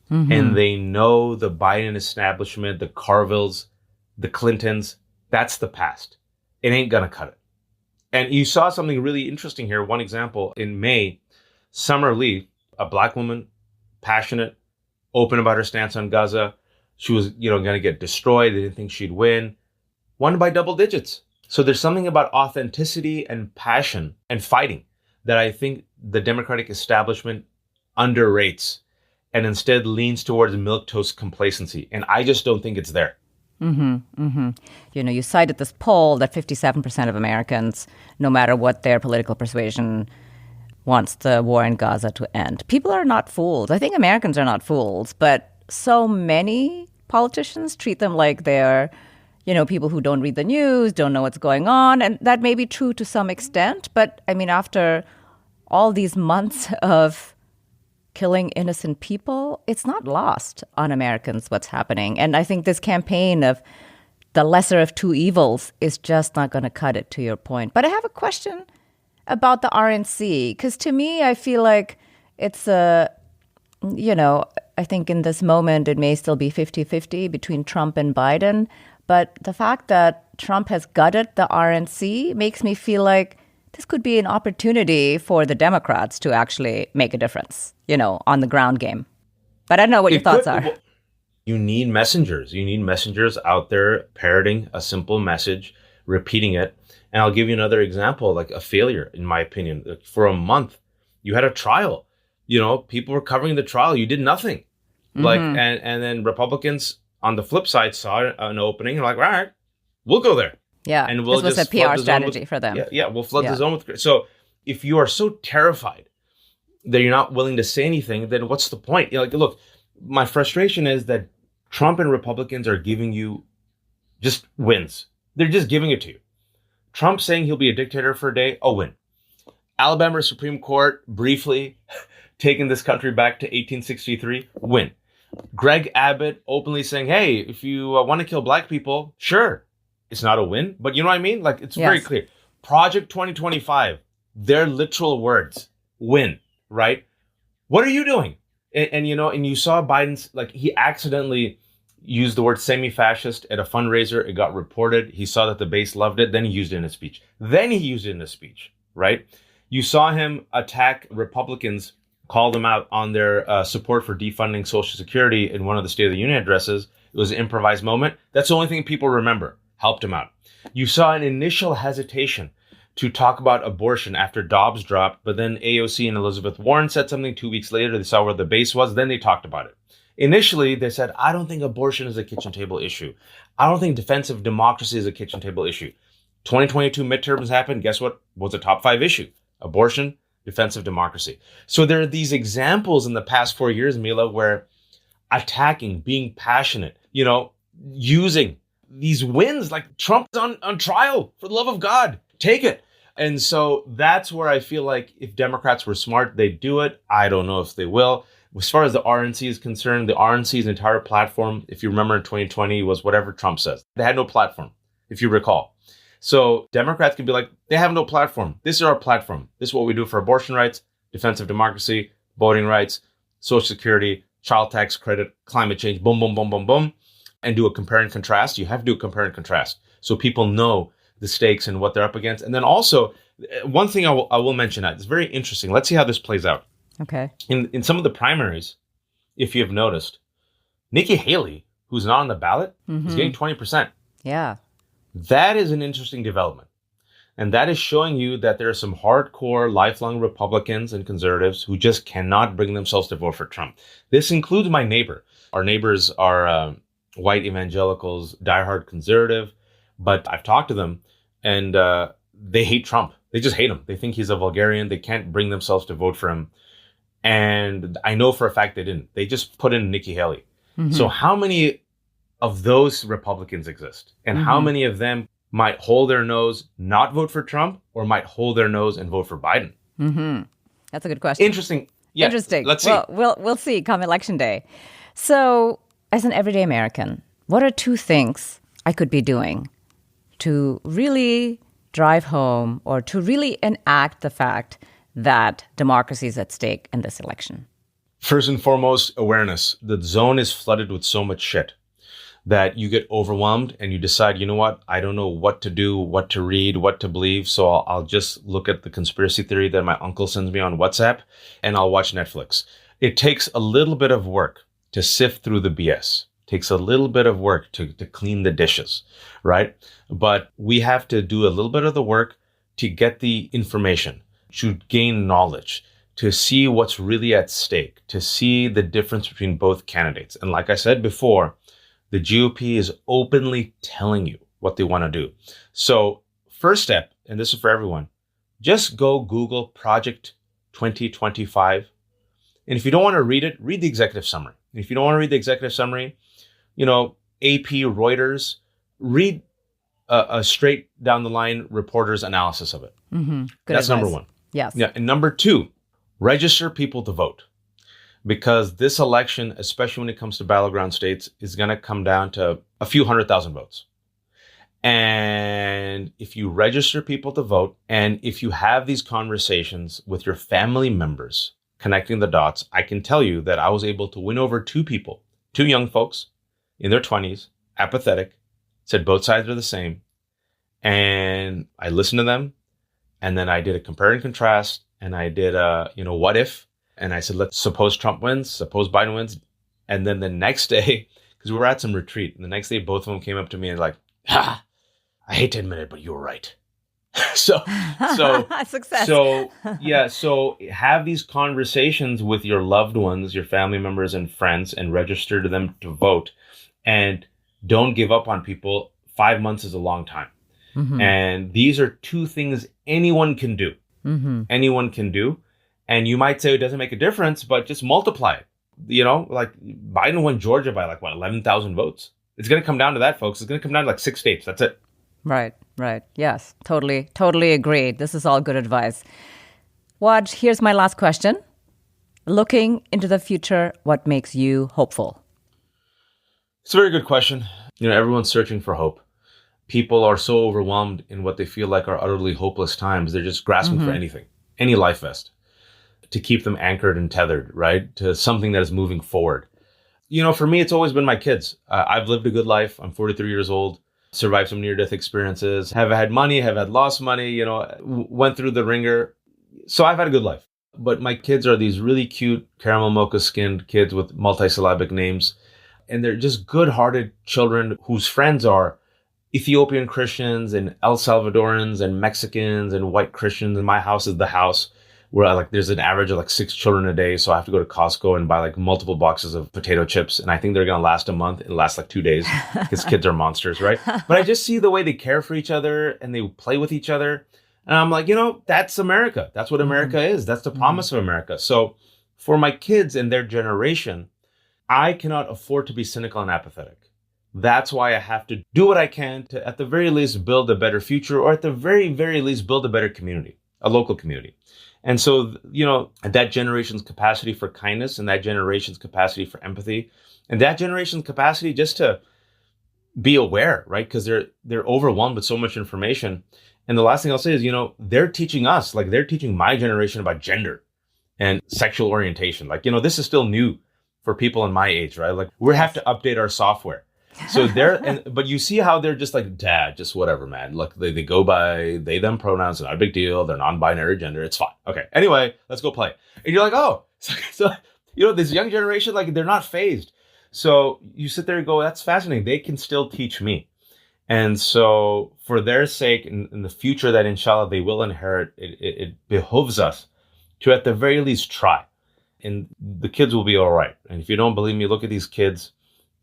And they know the Biden establishment, the Carvilles, the Clintons, that's the past. It ain't going to cut it. And you saw something really interesting here. One example, in May, Summer Lee, a black woman, passionate, open about her stance on Gaza. She was, going to get destroyed. They didn't think she'd win. Won by double digits. So there's something about authenticity and passion and fighting that I think the Democratic establishment underrates and instead leans towards milquetoast complacency. And I just don't think it's there. You cited this poll that 57% of Americans, no matter what their political persuasion, wants the war in Gaza to end. People are not fools. I think Americans are not fools, but so many politicians treat them like they're, people who don't read the news, don't know what's going on. And that may be true to some extent. But I mean, after all these months of killing innocent people, it's not lost on Americans what's happening. And I think this campaign of the lesser of two evils is just not going to cut it, to your point. But I have a question about the RNC, because to me, I feel like it's I think in this moment, it may still be 50-50 between Trump and Biden. But the fact that Trump has gutted the RNC makes me feel like this could be an opportunity for the Democrats to actually make a difference, on the ground game. But I don't know what your thoughts are. You need messengers. You need messengers out there parroting a simple message, repeating it. And I'll give you another example, like a failure, in my opinion. For a month, you had a trial. People were covering the trial. You did nothing. And then Republicans on the flip side saw an opening and were like, all right, we'll go there. Yeah, and we'll this was a PR strategy for them. Yeah, we'll flood the zone with. So if you are so terrified that you're not willing to say anything, then what's the point? Look, my frustration is that Trump and Republicans are giving you just wins. They're just giving it to you. Trump saying he'll be a dictator for a day, a win. Alabama Supreme Court briefly taking this country back to 1863, win. Greg Abbott openly saying, hey, if you want to kill black people, sure. It's not a win, but you know what I mean? It's very clear. Project 2025, their literal words, win, right? What are you doing? And you saw Biden's, he accidentally, used the word semi-fascist at a fundraiser. It got reported. He saw that the base loved it. Then he used it in his speech. Right? You saw him attack Republicans, call them out on their support for defunding Social Security in one of the State of the Union addresses. It was an improvised moment. That's the only thing people remember. Helped him out. You saw an initial hesitation to talk about abortion after Dobbs dropped, but then AOC and Elizabeth Warren said something 2 weeks later. They saw where the base was. Then they talked about it. Initially, they said, I don't think abortion is a kitchen table issue. I don't think defense of democracy is a kitchen table issue. 2022 midterms happened. Guess what was a top 5 issue? Abortion, defense of democracy. So there are these examples in the past 4 years, Mila, where attacking, being passionate, using these wins, like Trump's on trial, for the love of God, take it. And so that's where I feel like if Democrats were smart, they'd do it. I don't know if they will. As far as the RNC is concerned, the RNC's entire platform, if you remember in 2020, was whatever Trump says. They had no platform, if you recall. So Democrats can be like, they have no platform. This is our platform. This is what we do for abortion rights, defense of democracy, voting rights, Social Security, child tax credit, climate change, boom, boom, boom, boom, boom, and do a compare and contrast. You have to do a compare and contrast so people know the stakes and what they're up against. And then also, one thing I will mention, it's very interesting. Let's see how this plays out. Okay. In some of the primaries, if you have noticed, Nikki Haley, who's not on the ballot, is getting 20%. Yeah. That is an interesting development. And that is showing you that there are some hardcore, lifelong Republicans and conservatives who just cannot bring themselves to vote for Trump. This includes my neighbor. Our neighbors are white evangelicals, diehard conservative, but I've talked to them and they hate Trump. They just hate him. They think he's a vulgarian. They can't bring themselves to vote for him. And I know for a fact they didn't. They just put in Nikki Haley. So how many of those Republicans exist? And how many of them might hold their nose, not vote for Trump, or might hold their nose and vote for Biden? That's a good question. Interesting. Yeah, Interesting. Let's see. Well, we'll see come election day. So as an everyday American, what are 2 things I could be doing to really drive home or to really enact the fact that democracy is at stake in this election? First and foremost, awareness. The zone is flooded with so much shit that you get overwhelmed and you decide, you know what? I don't know what to do, what to read, what to believe. So I'll just look at the conspiracy theory that my uncle sends me on WhatsApp and I'll watch Netflix. It takes a little bit of work to sift through the BS. It takes a little bit of work to clean the dishes, right? But we have to do a little bit of the work to get the information, to gain knowledge, to see what's really at stake, to see the difference between both candidates. And like I said before, the GOP is openly telling you what they want to do. So first step, and this is for everyone, just go Google Project 2025. And if you don't want to read it, read the executive summary. And if you don't want to read the executive summary, AP, Reuters, read a straight down the line reporter's analysis of it. Good That's advice. number 1. Yes. Yeah. And number 2, register people to vote. Because this election, especially when it comes to battleground states, is going to come down to a few 100,000 votes. And if you register people to vote, and if you have these conversations with your family members, connecting the dots, I can tell you that I was able to win over 2 people, 2 young folks in their 20s, apathetic, said both sides are the same. And I listened to them. And then I did a compare and contrast. And I did what if? And I said, let's suppose Trump wins, suppose Biden wins. And then the next day, because we were at some retreat, and the next day, both of them came up to me and like, I hate to admit it, but you were right. so Success. So have these conversations with your loved ones, your family members and friends, and register to them to vote. And don't give up on people. 5 months is a long time. And these are 2 things anyone can do. Anyone can do. And you might say it doesn't make a difference, but just multiply it. Like Biden won Georgia by 11,000 votes. It's going to come down to that, folks. It's going to come down to 6 states. That's it. Right. Yes, totally agree. This is all good advice. Waj, here's my last question. Looking into the future, what makes you hopeful? It's a very good question. Everyone's searching for hope. People are so overwhelmed in what they feel like are utterly hopeless times. They're just grasping for anything, any life vest, to keep them anchored and tethered, right, to something that is moving forward. For me, it's always been my kids. I've lived a good life. I'm 43 years old, survived some near-death experiences, have had money, have had lost money, went through the ringer. So I've had a good life. But my kids are these really cute caramel mocha skinned kids with multisyllabic names. And they're just good-hearted children whose friends are Ethiopian Christians and El Salvadorans and Mexicans and white Christians. And my house is the house where there's an average of 6 children a day. So I have to go to Costco and buy multiple boxes of potato chips. And I think they're going to last a month. It lasts 2 days because kids are monsters, right? But I just see the way they care for each other and they play with each other. And I'm like, that's America. That's what America is. That's the promise of America. So for my kids and their generation, I cannot afford to be cynical and apathetic. That's why I have to do what I can to, at the very least, build a better future, or at the very, very least, build a better community, a local community. And so, that generation's capacity for kindness and that generation's capacity for empathy and that generation's capacity just to be aware, right? Because they're overwhelmed with so much information. And the last thing I'll say is, they're teaching us, they're teaching my generation about gender and sexual orientation. This is still new for people in my age, right? We have to update our software. So but you see how they're just dad, just whatever, man. They go by they, them pronouns, not a big deal. They're non-binary gender. It's fine. Okay. Anyway, let's go play. And you're oh, so this young generation, they're not phased. So you sit there and go, that's fascinating. They can still teach me. And so for their sake, in the future that inshallah they will inherit, it behooves us to at the very least try. And the kids will be all right. And if you don't believe me, look at these kids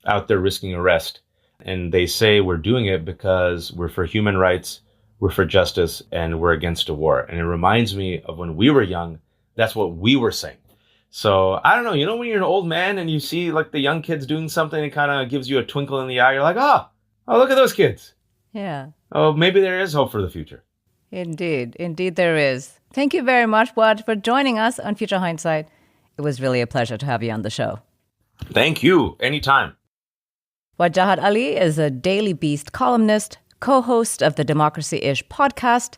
out there risking arrest. And they say we're doing it because we're for human rights, we're for justice, and we're against a war. And it reminds me of when we were young, that's what we were saying. So I don't know, when you're an old man and you see the young kids doing something, it kind of gives you a twinkle in the eye. You're oh, look at those kids. Yeah. Oh, maybe there is hope for the future. Indeed. Indeed there is. Thank you very much, Waj, for joining us on Future Hindsight. It was really a pleasure to have you on the show. Thank you. Anytime. Wajahat Ali is a Daily Beast columnist, co-host of the Democracy-ish podcast,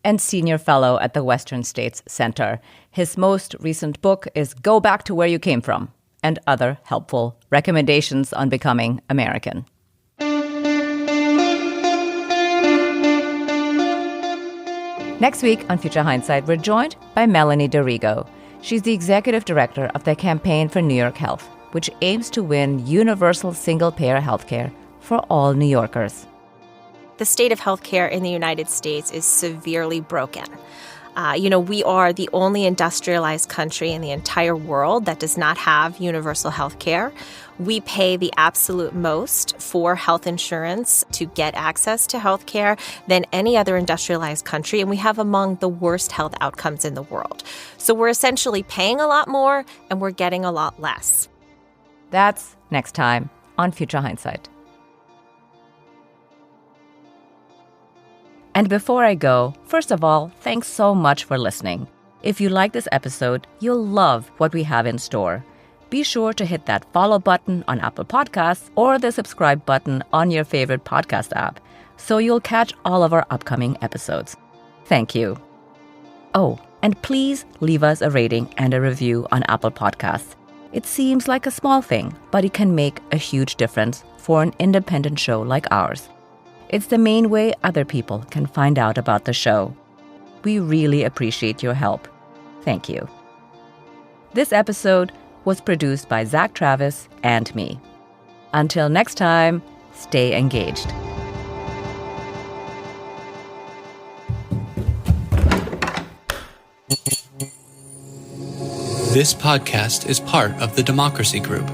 and senior fellow at the Western States Center. His most recent book is Go Back to Where You Came From, and other helpful recommendations on becoming American. Next week on Future Hindsight, we're joined by Melanie Dorigo. She's the executive director of the Campaign for New York Health, which aims to win universal single-payer healthcare for all New Yorkers. The state of healthcare in the United States is severely broken. We are the only industrialized country in the entire world that does not have universal health care. We pay the absolute most for health insurance to get access to health care than any other industrialized country, and we have among the worst health outcomes in the world. So we're essentially paying a lot more, and we're getting a lot less. That's next time on Future Hindsight. And before I go, first of all, thanks so much for listening. If you like this episode, you'll love what we have in store. Be sure to hit that follow button on Apple Podcasts or the subscribe button on your favorite podcast app so you'll catch all of our upcoming episodes. Thank you. Oh, and please leave us a rating and a review on Apple Podcasts. It seems like a small thing, but it can make a huge difference for an independent show like ours. It's the main way other people can find out about the show. We really appreciate your help. Thank you. This episode was produced by Zach Travis and me. Until next time, stay engaged. This podcast is part of the Democracy Group,